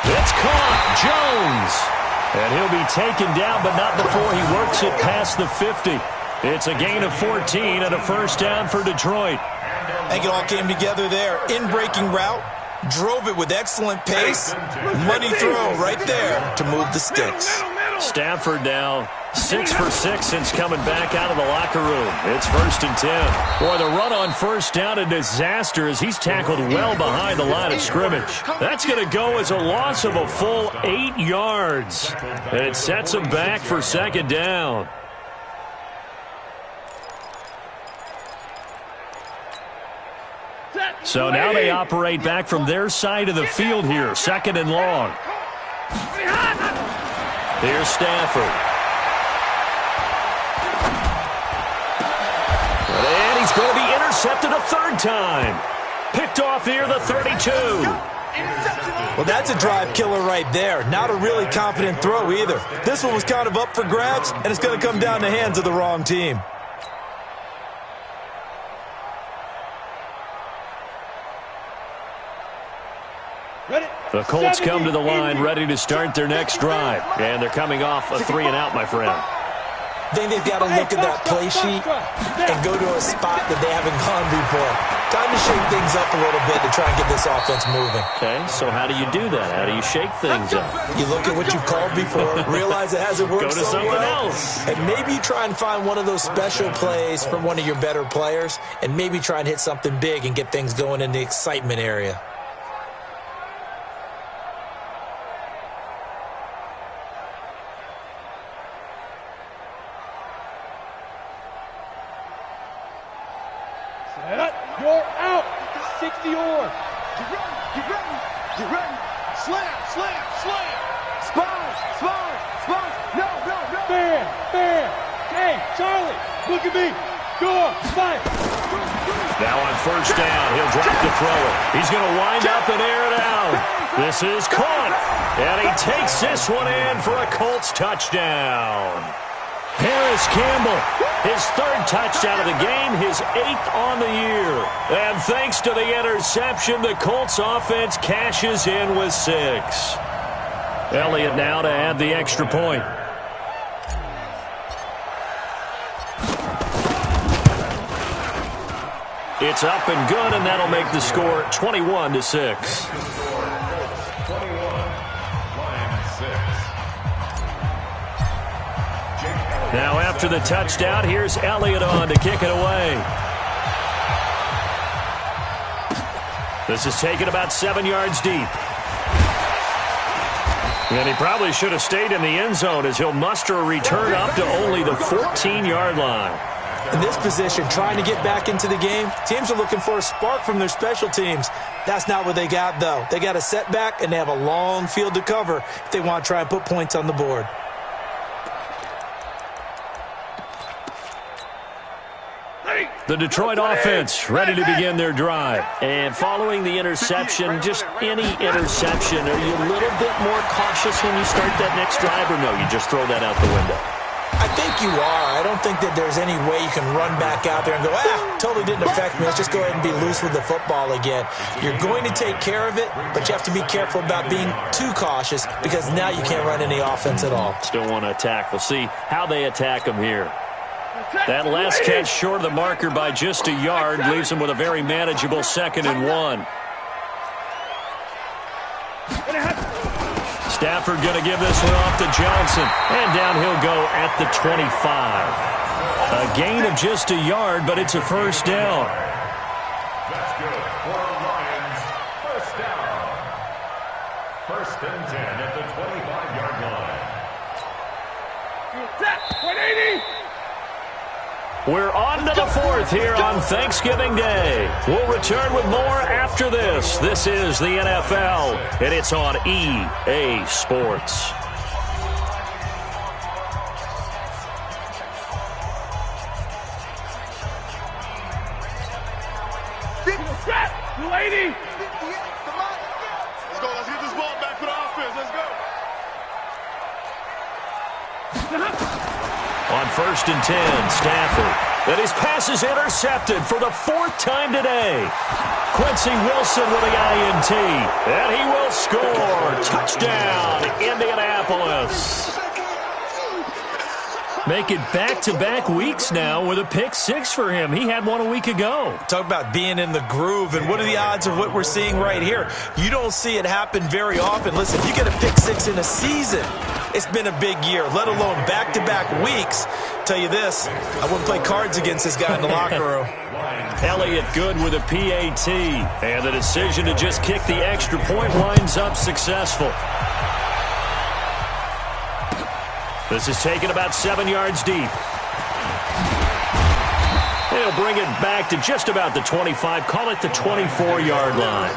It's caught, Jones. And he'll be taken down, but not before he works it past the 50. It's a gain of 14 and a first down for Detroit. I think it all came together there. In-breaking route, drove it with excellent pace. Money throw right there to move the sticks. Stafford now 6 for 6 since coming back out of the locker room. It's 1st and 10. Boy, the run on first down, a disaster as he's tackled well behind the line of scrimmage. That's going to go as a loss of a full 8 yards. And it sets him back for 2nd down. So now they operate back from their side of the field here. 2nd and long. Here's Stafford. And he's going to be intercepted a 3rd time. Picked off near the 32. Well, that's a drive killer right there. Not a really confident throw either. This one was kind of up for grabs, and it's going to come down the hands of the wrong team. The Colts come to the line ready to start their next drive. And they're coming off a 3 and out, my friend. I think they've got to look at that play sheet and go to a spot that they haven't gone before. Time to shake things up a little bit to try and get this offense moving. Okay, so how do you do that? How do you shake things up? You look at what you've called before, realize it hasn't worked so well. Go to something else. And maybe you try and find one of those special plays from one of your better players and maybe try and hit something big and get things going in the excitement area. You're out. 60 on. Get ready. Slam. Spine. No. Bam. Hey, Charlie, look at me. Go on, fight. Now on first down, he'll drop to throw it. He's going to wind up and air it out. This is caught. And he takes this one in for a Colts touchdown. Harris Campbell, his 3rd touchdown of the game, his 8th on the year. And thanks to the interception, the Colts offense cashes in with 6. Elliott now to add the extra point. It's up and good, and that'll make the score 21-6. Now after the touchdown, here's Elliott on to kick it away. This is taken about 7 yards deep. And he probably should have stayed in the end zone as he'll muster a return up to only the 14-yard line. In this position, trying to get back into the game, teams are looking for a spark from their special teams. That's not what they got, though. They got a setback, and they have a long field to cover if they want to try and put points on the board. The Detroit offense ready to begin their drive. And following the interception, just any interception, are you a little bit more cautious when you start that next drive, or no, you just throw that out the window? I think you are. I don't think that there's any way you can run back out there and go, totally didn't affect me. Let's just go ahead and be loose with the football again. You're going to take care of it, but you have to be careful about being too cautious because now you can't run any offense at all. Still want to attack. We'll see how they attack them here. That last catch short of the marker by just a yard leaves him with a very manageable 2nd and 1. Stafford going to give this one off to Johnson. And down he'll go at the 25. A gain of just a yard, but it's a first down. That's good for Lions. First down. 1st and 10 at the 25-yard line. 180. We're on to the fourth here on Thanksgiving Day. We'll return with more after this. This is the NFL, and it's on EA Sports. Lady! Let's go. Let's get this ball back for the offense. Let's go. On 1st and 10, Stafford. And his pass is intercepted for the 4th time today. Quincy Wilson with the INT. And he will score. Touchdown, Indianapolis. Make it back-to-back weeks now with a pick 6 for him. He had one a week ago. Talk about being in the groove, and what are the odds of what we're seeing right here? You don't see it happen very often. Listen, you get a pick 6 in a season. It's been a big year, let alone back-to-back weeks. Tell you this, I wouldn't play cards against this guy in the locker room. Elliott good with a PAT. And the decision to just kick the extra point winds up successful. This is taken about 7 yards deep. He'll bring it back to just about the 25. Call it the 24-yard line.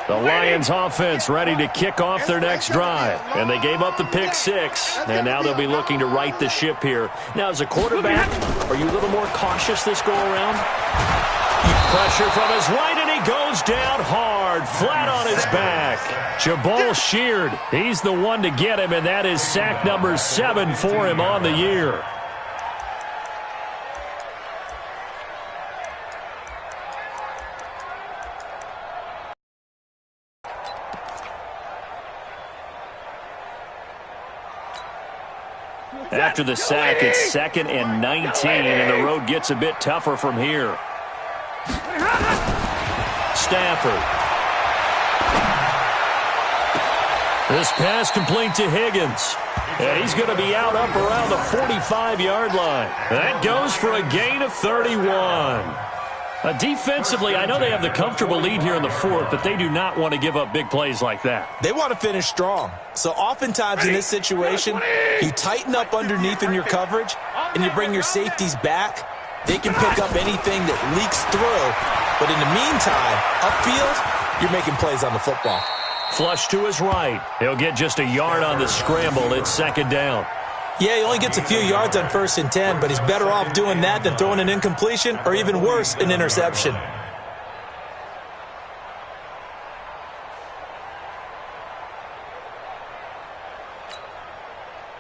The Lions offense ready to kick off their next drive. And they gave up the pick 6. And now they'll be looking to right the ship here. Now, as a quarterback, are you a little more cautious this go-around? Pressure from his right, and he goes down hard, flat on his back. Jabal Sheard, he's the one to get him, and that is sack number 7 for him on the year. After the sack, it's 2nd and 19, and the road gets a bit tougher from here. Stafford. This pass complete to Higgins. And he's going to be out up around the 45-yard line. That goes for a gain of 31. Defensively, I know they have the comfortable lead here in the 4th, but they do not want to give up big plays like that. They want to finish strong. So oftentimes in this situation, you tighten up underneath in your coverage, and you bring your safeties back. They can pick up anything that leaks through. But in the meantime, upfield, you're making plays on the football. Flush to his right. He'll get just a yard on the scramble. It's 2nd down. Yeah, he only gets a few yards on 1st and 10, but he's better off doing that than throwing an incompletion or even worse, an interception.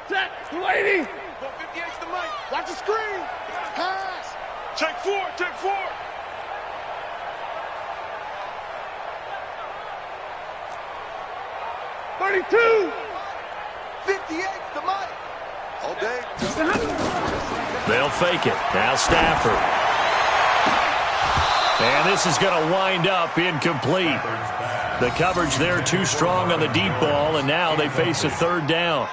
Set, lady! 58's the mic. Watch the screen. Pass. Check 4. Check 4. $32! 58's the mic. All day. They'll fake it. Now Stafford. And this is going to wind up incomplete. The coverage there too strong on the deep ball, and now they face a 3rd down.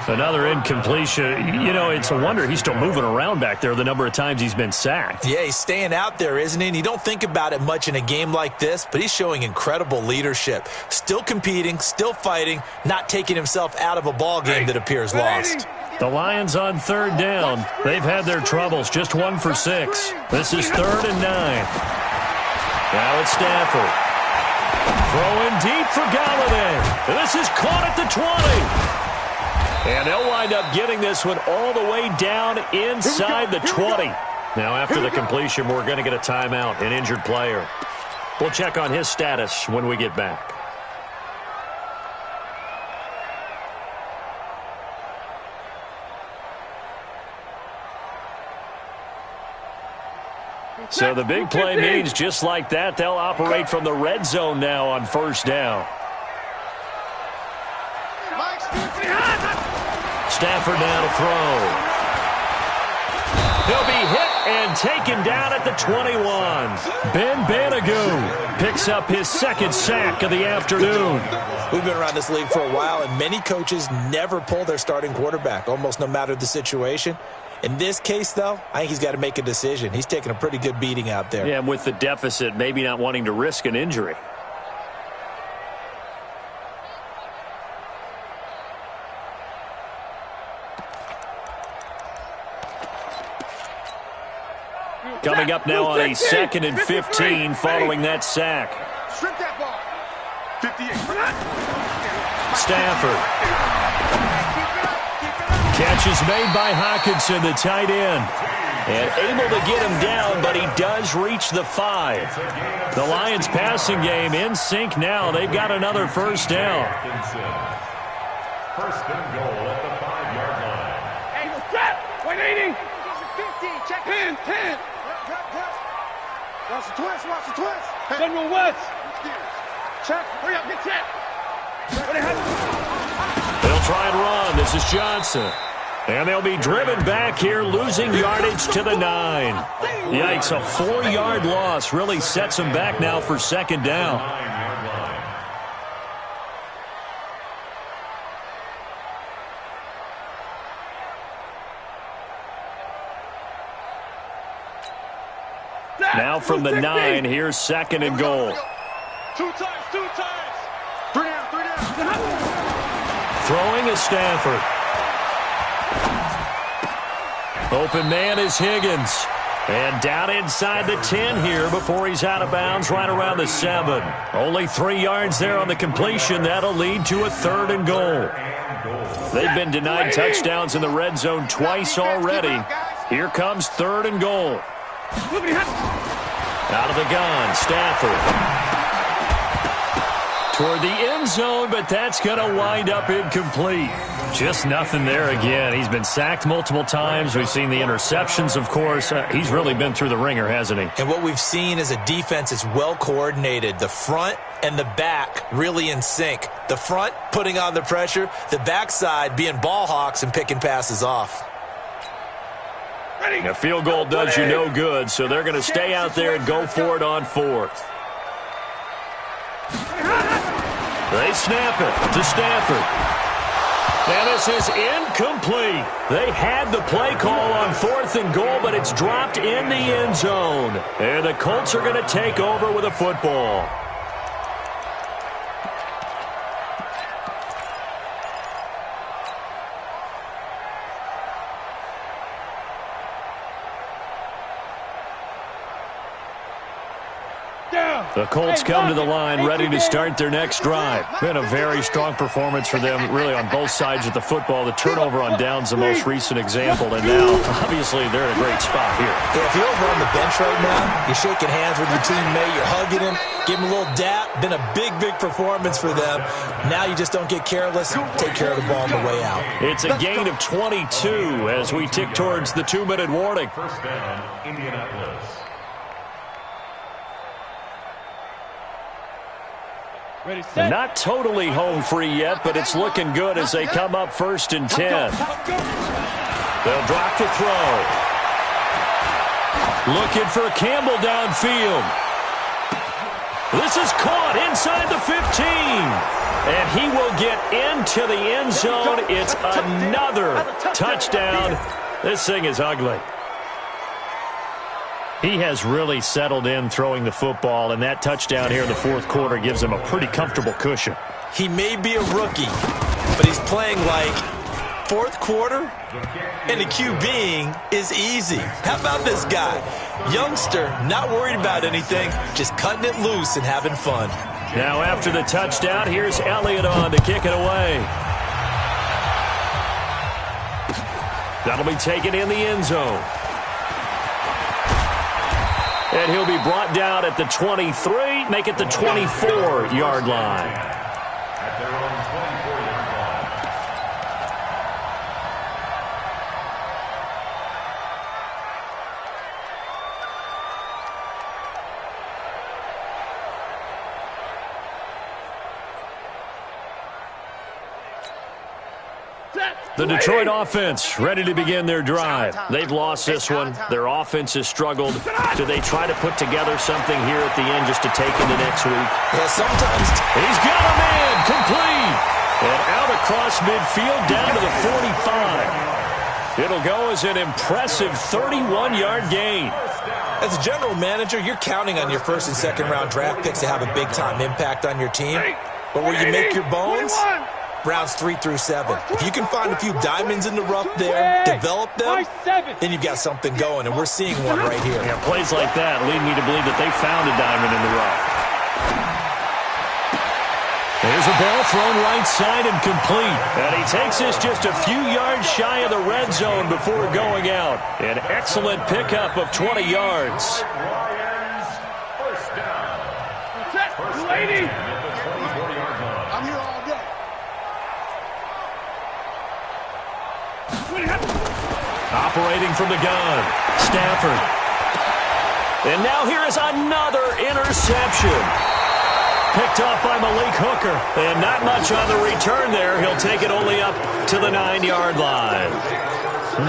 Another incompletion. You know, it's a wonder he's still moving around back there the number of times he's been sacked. Yeah, he's staying out there, isn't he? And you don't think about it much in a game like this, but he's showing incredible leadership. Still competing, still fighting, not taking himself out of a ball game that appears lost. The Lions on 3rd down. They've had their troubles, just 1 for 6. This is 3rd and 9. Now it's Stafford. Throwing deep for Galladay. This is caught at the 20. And they'll wind up getting this one all the way down inside the 20. Now, after the completion, we're going to get a timeout, an injured player. We'll check on his status when we get back. So the big play means just like that, they'll operate from the red zone now on 1st down. Stafford now to throw. He'll be hit and taken down at the 21. Ben Banogu picks up his 2nd sack of the afternoon. We've been around this league for a while, and many coaches never pull their starting quarterback, almost no matter the situation. In this case, though, I think he's got to make a decision. He's taking a pretty good beating out there. Yeah, and with the deficit, maybe not wanting to risk an injury. Coming up now on a 2nd and 15 following that sack. Strip that ball. 58. Stafford. Catch is made by Hockenson, the tight end. And able to get him down, but he does reach the 5. The Lions passing game in sync now. They've got another first down. First and goal at the 5-yard line. Hey, trap! 180! 15, check 10, 10! Watch the twist. Hey. General West! Check. Hurry up, get set! They'll try and run. This is Johnson. And they'll be driven back here, losing yardage to the 9. Yikes, a 4-yard loss really sets them back now for second down. 9-yard line. Now from the 9, here's 2nd and goal. 2 times. 3 down. Throwing is Stafford. Open man is Higgins. And down inside the 10 here before he's out of bounds right around the 7. Only 3 yards there on the completion. That'll lead to a 3rd and goal. They've been denied touchdowns in the red zone twice already. Here comes 3rd and goal. Out of the gun, Stafford. Toward the end zone, but that's going to wind up incomplete. Just nothing there again. He's been sacked multiple times. We've seen the interceptions, of course. He's really been through the ringer, hasn't he? And what we've seen is a defense that's well coordinated. The front and the back really in sync. The front putting on the pressure, the backside being ball hawks and picking passes off. A field goal does you no good, so they're going to stay out there and go for it on 4th. They snap it to Stafford. And this is incomplete. They had the play call on 4th and goal, but it's dropped in the end zone. And the Colts are going to take over with a football. The Colts come to the line ready to start their next drive. Been a very strong performance for them, really, on both sides of the football. The turnover on downs the most recent example, and now, obviously, they're in a great spot here. Yeah, if you're over on the bench right now, you're shaking hands with your teammate, you're hugging him, give him a little dap. Been a big performance for them. Now you just don't get careless. Take care of the ball on the way out. It's a gain of 22 as we tick towards the 2-minute warning. First down, Indianapolis. Ready, set. Not totally home free yet, but it's looking good as they come up 1st and 10. They'll drop to throw. Looking for Campbell downfield. This is caught inside the 15. And he will get into the end zone. It's another touchdown. This thing is ugly. He has really settled in throwing the football, and that touchdown here in the 4th quarter gives him a pretty comfortable cushion. He may be a rookie, but he's playing like 4th quarter, and the QBing is easy. How about this guy? Youngster, not worried about anything, just cutting it loose and having fun. Now after the touchdown, here's Elliott on to kick it away. That'll be taken in the end zone. And he'll be brought down at the 23, make it the 24-yard line. At their own 24-yard line. The Detroit offense ready to begin their drive. They've lost this one. Their offense has struggled. Do they try to put together something here at the end just to take into next week? Yeah, sometimes. He's got a man complete. And out across midfield down to the 45. It'll go as an impressive 31-yard gain. As a general manager, you're counting on your 1st and 2nd round draft picks to have a big-time impact on your team. But where you make your bones, rounds 3 through 7. If you can find a few diamonds in the rough there, develop them, then you've got something going, and we're seeing one right here. Yeah, plays like that lead me to believe that they found a diamond in the rough. There's a ball thrown right side and complete. And he takes this just a few yards shy of the red zone before going out. An excellent pickup of 20 yards. Lions, first down. First lady. at the 24-yard line. I'm here all day. Operating from the gun, Stafford. And now here is another interception. Picked off by Malik Hooker. And not much on the return there. He'll take it only up to the 9-yard line.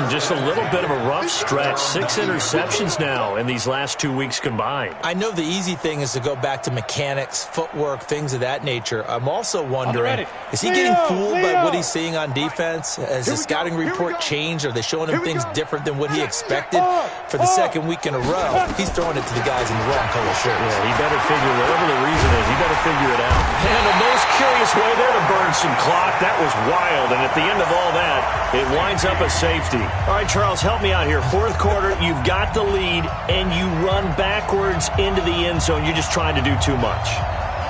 Just a little bit of a rough stretch. 6 interceptions now in these last 2 weeks combined. I know the easy thing is to go back to mechanics, footwork, things of that nature. I'm also wondering, is he getting fooled by what he's seeing on defense? Has the scouting report changed? Are they showing him things different than what he expected? For the second week in a row, he's throwing it to the guys in the wrong color shirts. Yeah, he better figure, whatever the reason is, he better figure it out. And the most curious way there to burn some clock. That was wild. And at the end of all that, it winds up a safety. All right, Charles, help me out here. Fourth quarter, you've got the lead, and you run backwards into the end zone. You're just trying to do too much.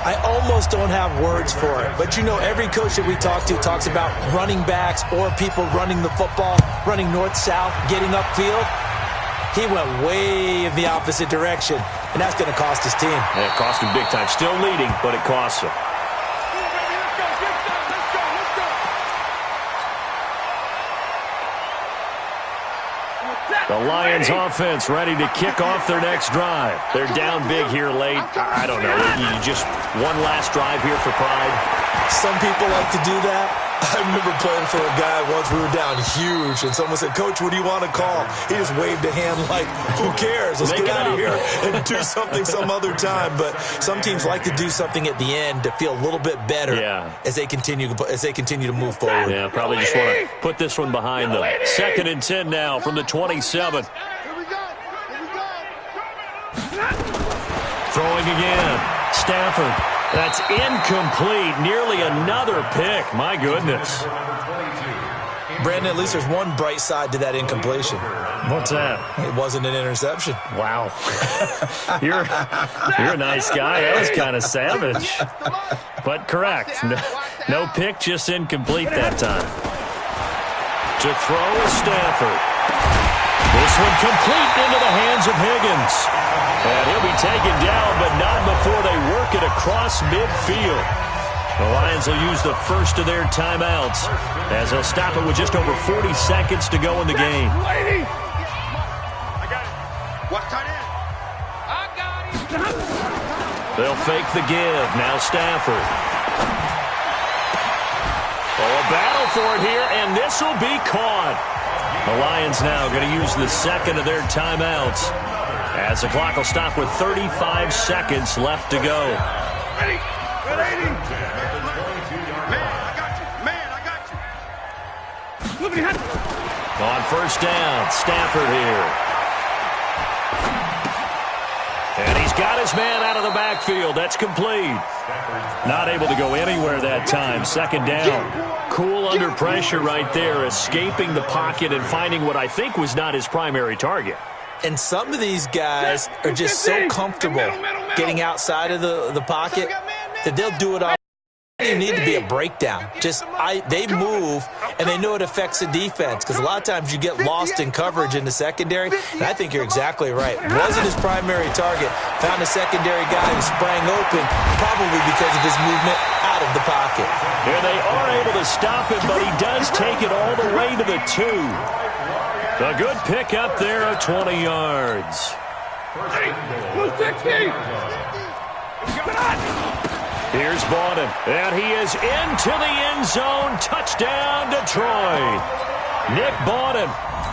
I almost don't have words for it. But, you know, every coach that we talk to talks about running backs or people running the football, running north-south, getting upfield. He went way in the opposite direction, and that's going to cost his team. Yeah, it cost him big time. Still leading, but it costs him. The Lions offense ready to kick off their next drive. They're down big here late. I don't know. You just one last drive here for pride. Some people like to do that. I remember playing for a guy once. We were down huge, and someone said, "Coach, what do you want to call?" He just waved a hand like, who cares? Let's get out of here and do something some other time. But some teams like to do something at the end to feel a little bit better as they continue to move forward. Yeah, probably just want to put this one behind them. 2nd and 10 now from the 27. Throwing again. Stafford. That's incomplete. Nearly another pick. My goodness. Brandon, at least there's one bright side to that incompletion. What's that? It wasn't an interception. Wow. You're a nice guy. That was kind of savage. But correct. No pick, just incomplete that time. To throw is Stafford. This one complete into the hands of Higgins. And he'll be taken down, but not before they work it across midfield. The Lions will use the first of their timeouts as they'll stop it with just over 40 seconds to go in the game. I got it. Watch tight end. I got it. They'll fake the give. Now Stafford. Oh, a battle for it here, and this will be caught. The Lions now going to use the second of their timeouts as the clock will stop with 35 seconds left to go. Ready. Man, I got you. On first down, Stafford here. And he's got his man out of the backfield. That's complete. Not able to go anywhere that time. 2nd down. Cool under pressure right there, escaping the pocket and finding what I think was not his primary target. And some of these guys are just so comfortable getting outside of the pocket that they'll do it all. Doesn't need to be a breakdown. They move, and they know it affects the defense because a lot of times you get lost in coverage in the secondary, and I think you're exactly right. Wasn't his primary target. Found a secondary guy who sprang open, probably because of his movement out of the pocket. Yeah, they are able to stop him, but he does take it all the way to the 2. A good pick up there of 20 yards. Here's Bowden, and he is into the end zone. Touchdown, Detroit. Nick Bowden,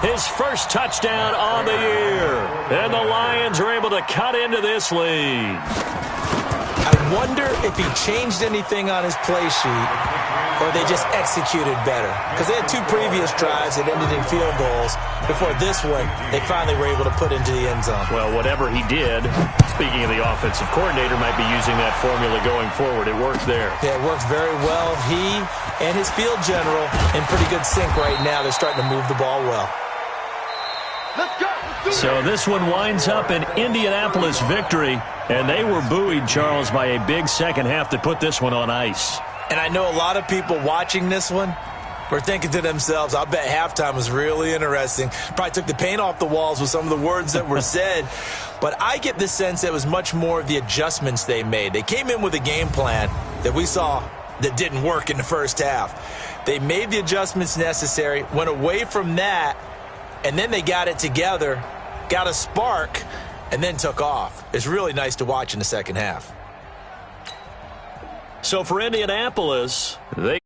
his first touchdown on the year. And the Lions are able to cut into this lead. I wonder if he changed anything on his play sheet or they just executed better. Because they had 2 previous drives that ended in field goals. Before this one, they finally were able to put into the end zone. Well, whatever he did, speaking of the offensive coordinator, might be using that formula going forward. It worked there. Yeah, it worked very well. He and his field general in pretty good sync right now. They're starting to move the ball well. Let's go. So this one winds up an Indianapolis victory, and they were buoyed, Charles, by a big second half that put this one on ice. And I know a lot of people watching this one were thinking to themselves, I bet halftime was really interesting. Probably took the paint off the walls with some of the words that were said. But I get the sense that it was much more of the adjustments they made. They came in with a game plan that we saw that didn't work in the first half. They made the adjustments necessary, went away from that, and then they got it together, got a spark, and then took off. It's really nice to watch in the second half. So for Indianapolis, they